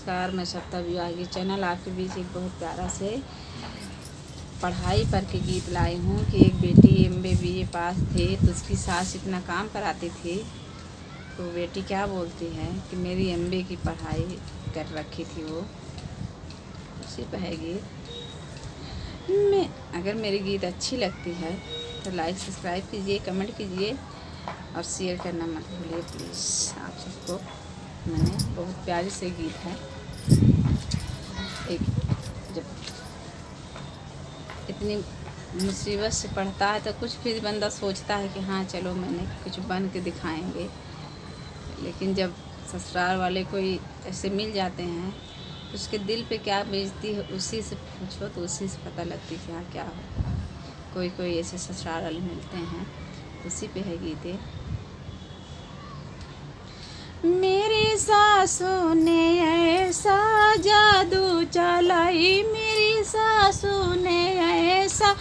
नमस्कार, मैं सप्ता विवाही चैनल आपके बीच एक बहुत प्यारा से पढ़ाई पर के गीत लाई हूँ कि एक बेटी एमए बीए पास थे तो उसकी सास इतना काम कराती थी तो बेटी क्या बोलती है कि मेरी एमए की पढ़ाई कर रखी थी वो। उसी पर है गीत। मैं अगर मेरी गीत अच्छी लगती है तो लाइक सब्सक्राइब कीजिए, कमेंट कीजिए और शेयर करना मत भूलिए प्लीज़। आप सबको मैंने बहुत प्यारे से गीत है। एक जब इतनी मुसीबत से पढ़ता है तो कुछ फिर बंदा सोचता है कि हाँ चलो मैंने कुछ बन के दिखाएंगे, लेकिन जब ससुराल वाले कोई ऐसे मिल जाते हैं तो उसके दिल पे क्या बीतती है उसी से पूछो तो उसी से पता लगती है कि हाँ क्या होता है। कोई ऐसे ससुराल वाले मिलते हैं, उसी पे है गीत। मेरी सासू ने ऐसा जादू चलाई, मेरी सासू ने ऐसा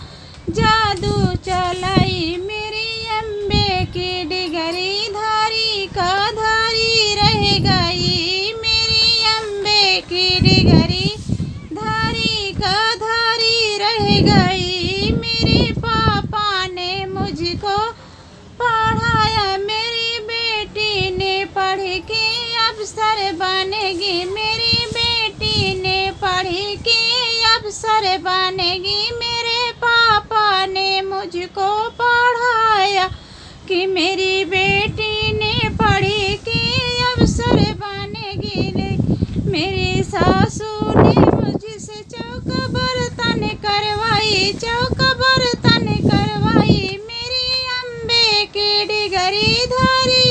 जादू चलाई, मेरी एमए की डिग्री धारी का धारी रह गई, मेरी एमए की डिग्री धारी का धारी रह गई। मेरे पापा ने मुझको पढ़ाया, मेरी बेटी ने पढ़ के अफसर बनेगी, मेरी बेटी ने पढ़ के अफसर बनेगी। मेरे पापा ने मुझको पढ़ाया कि मेरी बेटी ने पढ़ के अफसर बनेगी। मेरी सासू ने मुझसे चौका बर्तन करवाई, चौका बर्तन करवाई, मेरी एमए की डिग्री धारी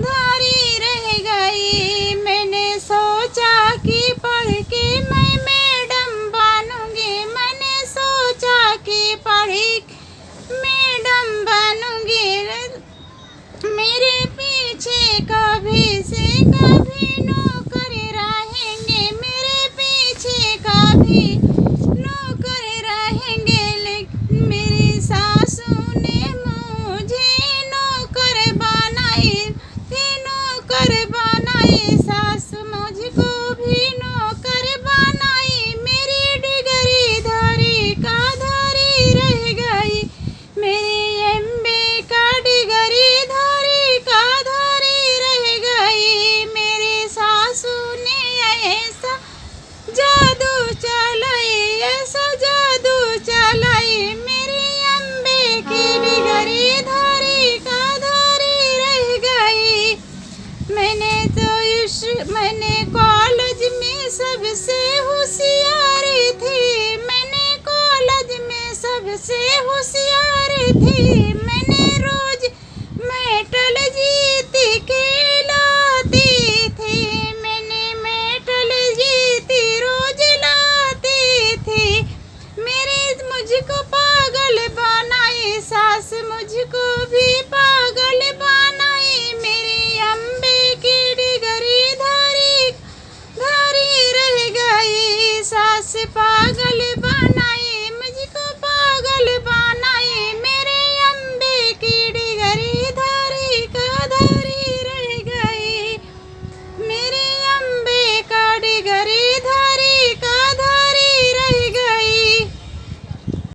धारी रह गई। मैंने सोचा कि पढ़ के मैं मैडम बनूंगी, मैंने सोचा कि पढ़ मैडम बनूंगी। मेरे पीछे कभी से कभी नौकर रहेंगे, मेरे पीछे कभी नौकर रहेंगे। लेकिन मेरी सासू ने मुझे नौकर बनाई, नौकर बनाई, सासू मुझको भी नौकर बनाई। मेरी डिग्री धारी का धारी रह गई, मेरी एमए का डिग्री धारी का धारी रह गई। मेरी सासू ने ऐसा जादू चलाई, ऐसा जादू चलाई, मेरी एमए की डिग्री धारी का धारी रह गई। मैंने कॉलेज में सबसे होशियार थी, मैंने कॉलेज में सबसे होशियार थी।